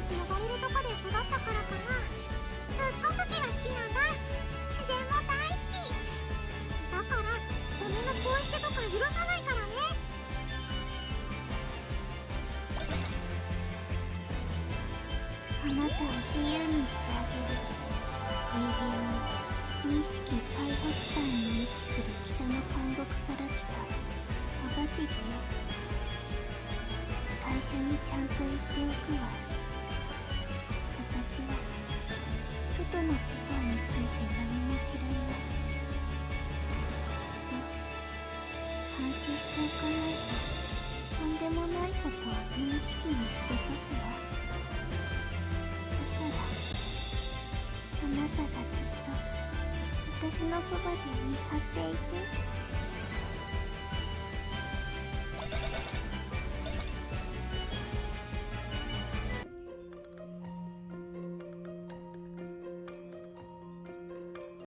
登れるとこで育ったからかな。すっごく木が好きなんだ。自然も大好きだから、ゴミのポイ捨てとか許さないからね。あなたを自由にしてあげる。永遠に意識最北端に位置する北の監獄から来た網走よ。最初にちゃんと言っておくわ。私は外の世界について何も知らない。監視しておかないととんでもないことを無意識にしてこすわ。だからあなたがずっと私のそばで見張っていて。